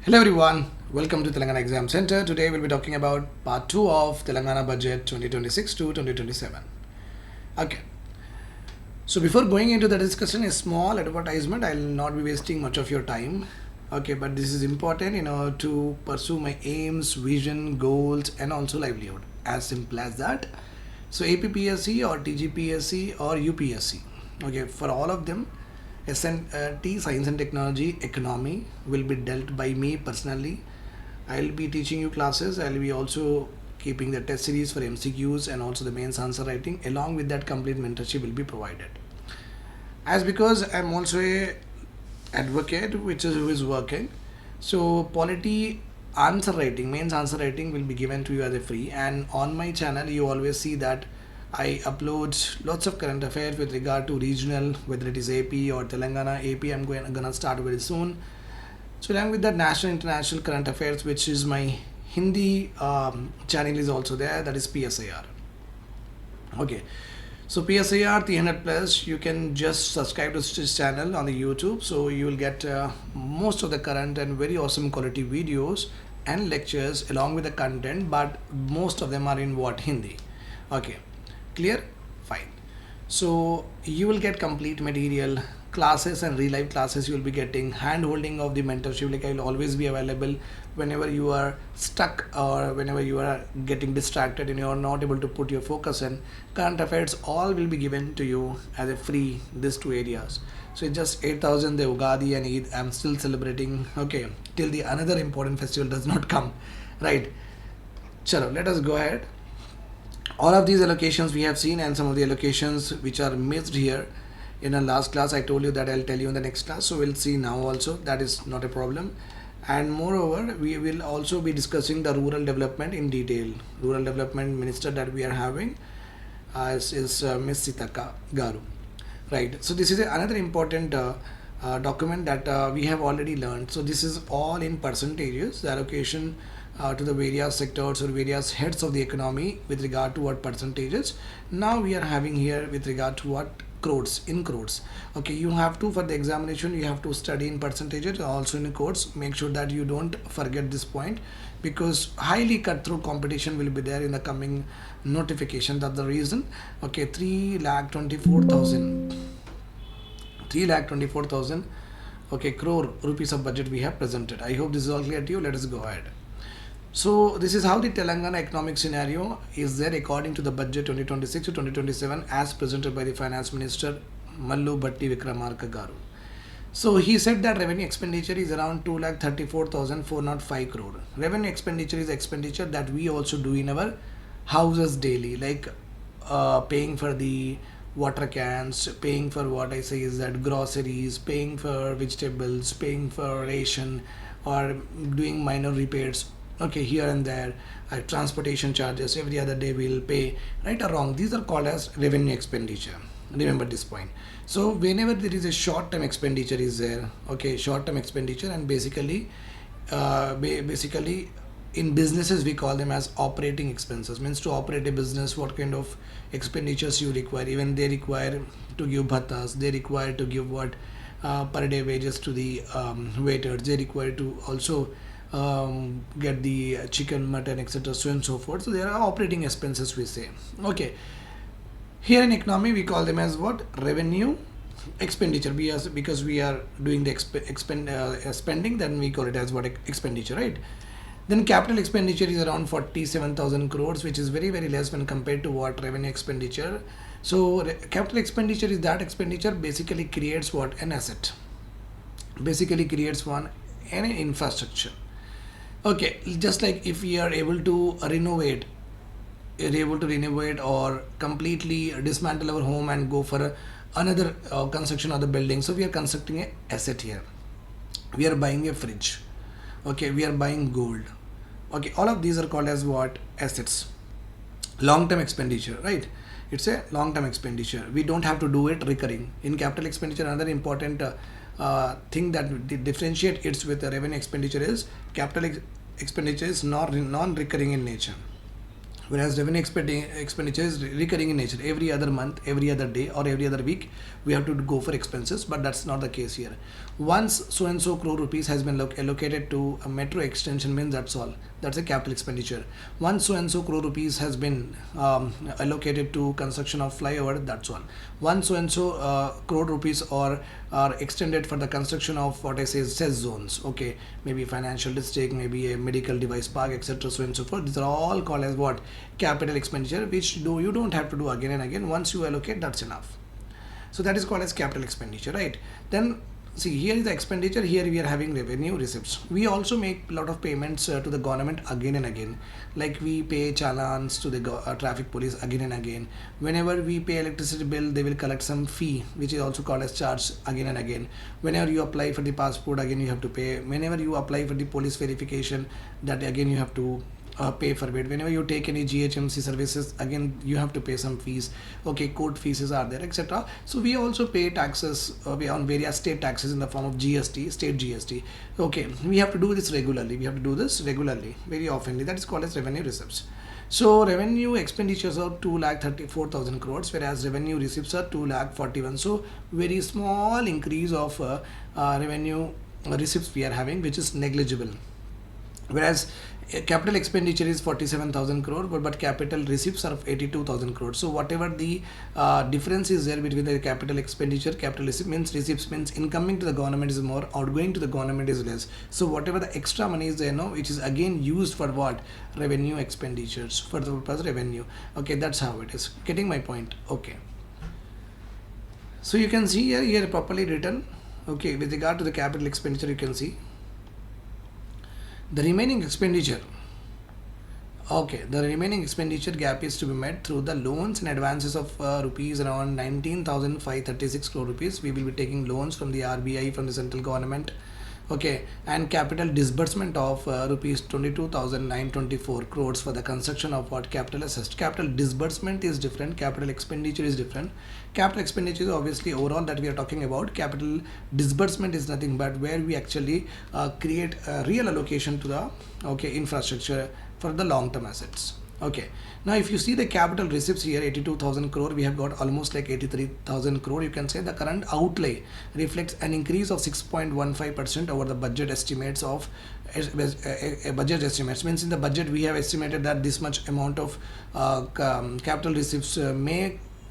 Hello everyone, welcome to Telangana Exam Center. Today we'll be talking about part 2 of Telangana Budget 2026 to 2027. Okay, so before going into the discussion, a small advertisement. I'll not be wasting much of your time. Okay, but this is important in order to pursue my aims, vision, goals, and also livelihood. As simple as that. So APPSC or TGPSC or UPSC. Okay, for all of them, SNT, Science and Technology, Economy will be dealt by me personally. I'll be teaching you classes. I'll be also keeping the test series for MCQs and also the mains answer writing. Along with that, complete mentorship will be provided. As because I'm also a advocate, which is who is working. So polity answer writing, mains answer writing will be given to you as a free. And on my channel, you always see that I upload lots of current affairs with regard to regional, whether it is AP or Telangana. AP, I'm gonna start very soon. So along with that, national, international current affairs, which is my Hindi channel is also there. That is PSIR. Okay. So PSIR 300 plus, you can just subscribe to this channel on the YouTube. So you will get most of the current and very awesome quality videos and lectures along with the content, but most of them are in what? Hindi. Okay. Clear? Fine. So you will get complete material, classes and real life classes. You will be getting hand holding of the mentorship. Like I will always be available whenever you are stuck or whenever you are getting distracted and you are not able to put your focus in current affairs. All will be given to you as a free, these two areas. So it's just 8,000 the Ugadi and Eid. I'm still celebrating. Okay, till the another important festival does not come, right? Chalo, let us go ahead. All of these allocations we have seen, and some of the allocations which are missed here in our last class. I told you that I'll tell you in the next class, so we'll see now also. That is not a problem. And moreover, we will also be discussing the rural development in detail. Rural development minister that we are having is Miss Sitaka Garu, right? So this is another important document that we have already learned. So this is all in percentages, the allocation to the various sectors or various heads of the economy with regard to what percentages. Now we are having here with regard to what? Crores, in crores. Okay, you have to, for the examination, you have to study in percentages, also in crores. Make sure that you don't forget this point, because highly cutthroat competition will be there in the coming notification. That's the reason. Okay, 3,24,000 3,24,000 okay, crore rupees of budget we have presented. I hope this is all clear to you. Let us go ahead. So this is how the Telangana economic scenario is there according to the budget 2026 to 2027 as presented by the finance minister Mallu Bhatti Vikramarka Garu. So he said that revenue expenditure is around 2,34,405 crore. Revenue expenditure is expenditure that we also do in our houses daily, like paying for the water cans, paying for what I say is that groceries, paying for vegetables, paying for ration, or doing minor repairs. Okay, here and there, transportation charges every other day we'll pay, right or wrong. These are called as revenue expenditure. Remember this point. So whenever there is a short-term expenditure is there, okay, short-term expenditure, and basically in businesses we call them as operating expenses. Means to operate a business, what kind of expenditures you require. Even they require to give bhattas, they require to give what per day wages to the waiters, they require to also get the chicken, mutton, etc., so and so forth. So there are operating expenses we say. Okay, here in economy we call them as what? Revenue expenditure. Because we are doing the spending, then we call it as what? Expenditure, right? Then capital expenditure is around 47,000 crores, which is very less when compared to what? Revenue expenditure. So capital expenditure is that expenditure basically creates what? An asset. Basically creates an infrastructure. Okay, just like if we are able to renovate or completely dismantle our home and go for another construction of the building. So we are constructing a asset here. We are buying a fridge. Okay, we are buying gold. Okay, all of these are called as what? Assets. Long-term expenditure, right? It's a long-term expenditure. We don't have to do it recurring. In capital expenditure, another important thing that differentiate it with the revenue expenditure is capital expenditure is non-recurring in nature. whereas revenue expenditure is recurring in nature. Every other month, every other day, or every other week, we have to go for expenses, but that's not the case here. Once so and so crore rupees has been allocated to a metro extension, means that's all. That's a capital expenditure. Once so and so crore rupees has been allocated to construction of flyover, that's all. Once so and so crore rupees are extended for the construction of what I say is cess zones. Okay, maybe financial district, maybe a medical device park, etc. So and so forth. These are all called as what? Capital expenditure, which you don't have to do again and again. Once you allocate, that's enough. So that is called as capital expenditure, right? Then see, here is the expenditure, here we are having revenue receipts. We also make a lot of payments to the government again and again, like we pay challans to the traffic police again and again. Whenever we pay electricity bill, they will collect some fee, which is also called as charge again and again. Whenever you apply for the passport, again you have to pay. Whenever you apply for the police verification, that again you have to pay for it. Whenever you take any GHMC services, again you have to pay some fees. Okay, court fees are there, etc. So we also pay taxes on various state taxes in the form of GST, state GST. Okay, we have to do this regularly. We have to do this regularly, very oftenly. That is called as revenue receipts. So revenue expenditures are 2,34,000 crores, whereas revenue receipts are 2,41,000. So very small increase of revenue receipts we are having, which is negligible. Whereas capital expenditure is 47,000 crore, but capital receipts are of 82,000 crore. So whatever the difference is there between the capital expenditure, capital receipts means incoming to the government is more, outgoing to the government is less. So whatever the extra money is there, which is again used for what? Revenue expenditures, for the purpose of revenue. Okay, that's how it is. Getting my point? Okay. So you can see here properly written. Okay, with regard to the capital expenditure, you can see the remaining expenditure. Okay, the remaining expenditure gap is to be met through the loans and advances of rupees around 19,536 crore rupees. We will be taking loans from the RBI, from the central government. Okay, and capital disbursement of rupees 22,924 crores for the construction of what? Capital assessed. Capital disbursement is different, capital expenditure is different. Capital expenditure is obviously overall that we are talking about. Capital disbursement is nothing but where we actually create a real allocation to the infrastructure for the long-term assets. Okay, now if you see the capital receipts here, 82,000 crore, we have got almost like 83,000 crore. You can say the current outlay reflects an increase of 6.15% over the budget estimates of budget estimates. Means in the budget we have estimated that this much amount of capital receipts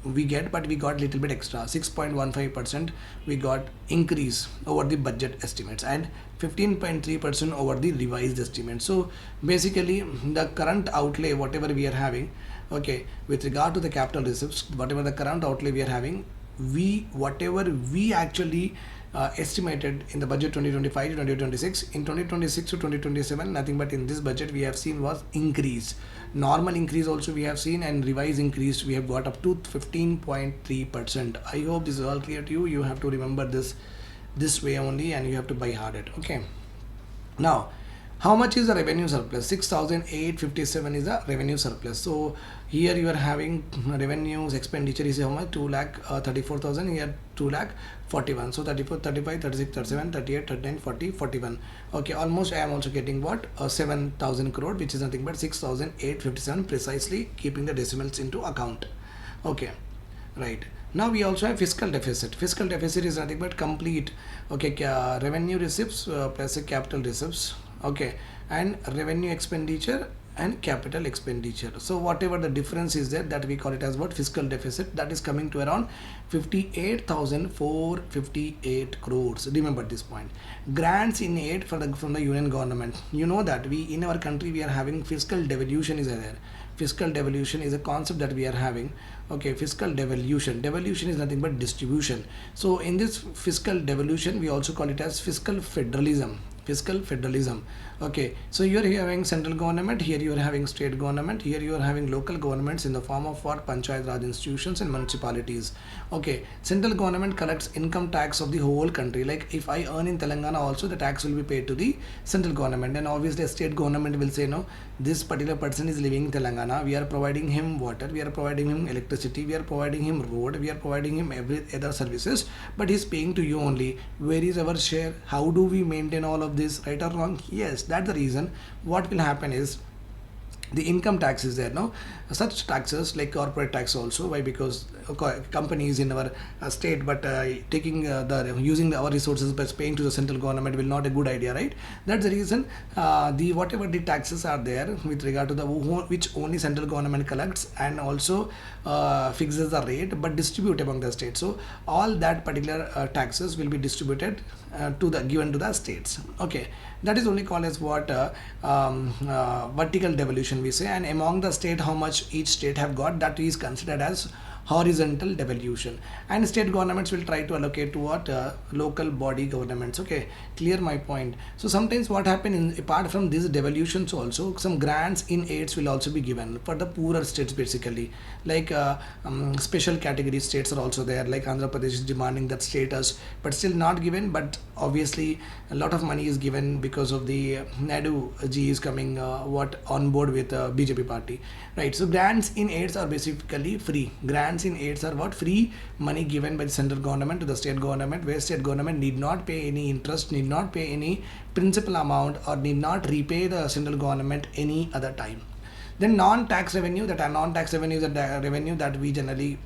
we get, but we got little bit extra, 6.15% we got increase over the budget estimates and 15.3% over the revised estimate. So basically the current outlay whatever we are having, okay, with regard to the capital receipts, whatever the current outlay we are having, whatever we actually estimated in the budget 2025 to 2026, in 2026 to 2027, nothing but in this budget we have seen was increase. Normal increase also we have seen, and revised increase we have got up to 15.3%. I hope this is all clear to you. You have to remember this way only, and you have to buy hard it. Okay, now how much is the revenue surplus? 6,857 is the revenue surplus. So here you are having revenues expenditure is how much? 2,34,000. Here 2,41,000. So 34, 35, 36, 37, 38, 39, 40, 41. Okay, almost I am also getting what? 7,000 crore, which is nothing but 6,857, precisely keeping the decimals into account. Okay, right. Now we also have fiscal deficit. Fiscal deficit is nothing but complete, okay, revenue receipts plus a capital receipts, okay, and revenue expenditure and capital expenditure. So whatever the difference is there, that we call it as what? Fiscal deficit. That is coming to around 58,458 crores. Remember this point. Grants in aid from the union government. You know that we in our country we are having fiscal devolution is there. Fiscal devolution is a concept that we are having. Okay, fiscal devolution. Devolution is nothing but distribution. So in this fiscal devolution, we also call it as fiscal federalism. Fiscal federalism. Okay, so you are having central government, here you are having state government, here you are having local governments in the form of what? Panchayat Raj institutions and municipalities. Okay, central government collects income tax of the whole country. Like if I earn in Telangana also, the tax will be paid to the central government, and obviously a state government will say, no, this particular person is living in Telangana, we are providing him water, we are providing him electricity, we are providing him road, we are providing him every other services, but he is paying to you only. Where is our share? How do we maintain all of this, right or wrong? Yes, that's the reason. What will happen is the income tax is there. Now such taxes like corporate tax also, why? Because companies in our state, but taking the using our resources but paying to the central government will not a good idea, right? That's the reason the whatever the taxes are there with regard to the which only central government collects and also fixes the rate but distribute among the states. So all that particular taxes will be distributed to the given to the states. Okay, that is only called as what vertical devolution we say, and among the state how much each state have got, that is considered as horizontal devolution, and state governments will try to allocate to what local body governments. Okay, clear my point? So sometimes what happen in apart from these devolutions also, some grants in aids will also be given for the poorer states basically, like special category states are also there, like Andhra Pradesh is demanding that status but still not given, but obviously a lot of money is given because of the Naidu ji is coming what on board with BJP party, right? So grants in aids are basically free. Grants in aids are what? Free money given by the central government to the state government, where state government need not pay any interest, need not pay any principal amount, or need not repay the central government any other time. Then non-tax revenue, that are non-tax revenue is the revenue that we generally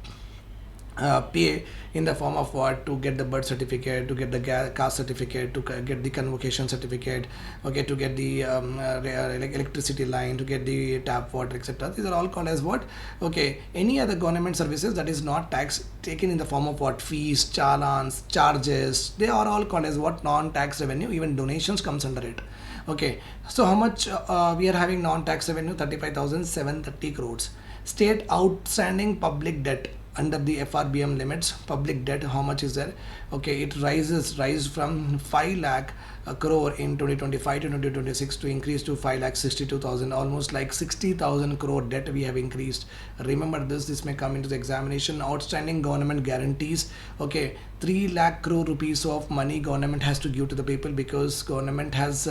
pay in the form of what? To get the birth certificate, to get the caste certificate, to get the convocation certificate, okay, to get the electricity line, to get the tap water, etc. These are all called as what? Okay, any other government services that is not tax taken in the form of what? Fees, challans, charges, they are all called as what? Non-tax revenue. Even donations comes under it. Okay, so how much we are having non-tax revenue? 35,730 crores. State outstanding public debt under the FRBM limits, public debt, how much is there? Okay, it rise from 5 lakh crore in 2025 to 2026 to increase to 5,62,000, almost like 60,000 crore debt we have increased. Remember this may come into the examination. Outstanding government guarantees, okay, 3 lakh crore rupees of money government has to give to the people, because government has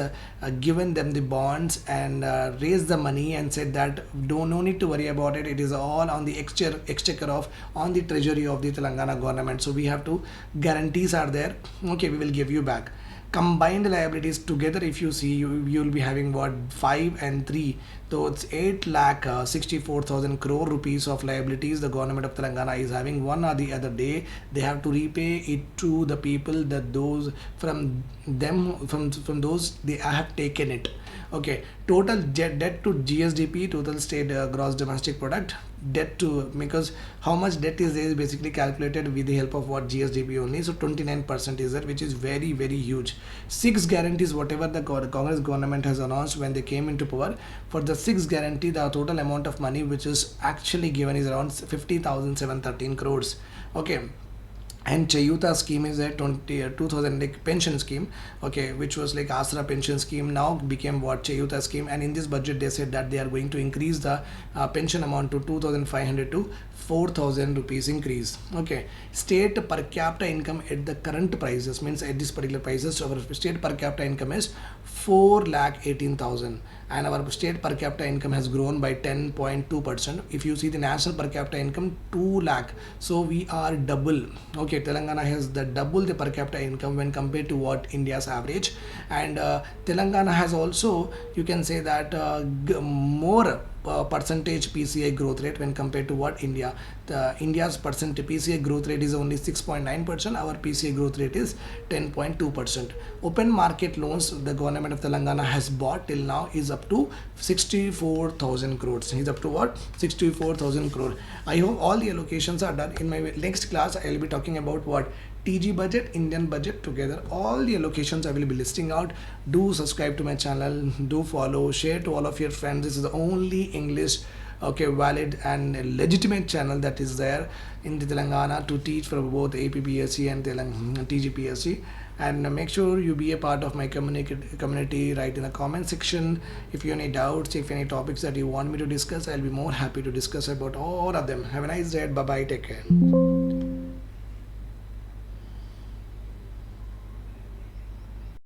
given them the bonds and raised the money and said that no need to worry about it, it is all on the exchequer of, on the treasury of the Telangana government. So we have to, guarantees are there, okay, we will give you back. Combined liabilities together, if you see, you will be having what? 5 and 3, so it's 8 lakh 64,000 crore rupees of liabilities the government of Telangana is having. One or the other day they have to repay it to the people, that those from them, from those they have taken it. Okay, total debt to GSDP, total state gross domestic product, debt to, because how much debt is there is basically calculated with the help of what? GSDP only. So 29% is there, which is very huge. 6 guarantees whatever the Congress government has announced when they came into power, for the 6 guarantee the total amount of money which is actually given is around 50,713 crores. Okay, and Chayuta scheme is a 2000 like pension scheme, okay, which was like Asra pension scheme, now became what? Chayuta scheme. And in this budget they said that they are going to increase the pension amount to 2,500 to 4,000 rupees increase. Okay, state per capita income at the current prices, means at this particular prices, our state per capita income is 4,18,000, and our state per capita income has grown by 10.2%. If you see the national per capita income 2 lakh, so we are double. Okay, Telangana has the double the per capita income when compared to what? India's average. And Telangana has also, you can say that more percentage PCI growth rate when compared to what? India. The India's PCI growth rate is only 6.9%. Our PCI growth rate is 10.2%. Open market loans the government of Telangana has bought till now is up to 64,000 crores. Is up to what? 64,000 crore. I hope all the allocations are done. In my next class I will be talking about what? TG budget, Indian budget together, all the allocations I will be listing out. Do subscribe to my channel, do follow, share to all of your friends. This is the only English, okay, valid and legitimate channel that is there in the Telangana to teach for both APPSC and TGPSC. And make sure you be a part of my community. Write in the comment section if you have any doubts, if any topics that you want me to discuss. I'll be more happy to discuss about all of them. Have a nice day. Bye bye, take care.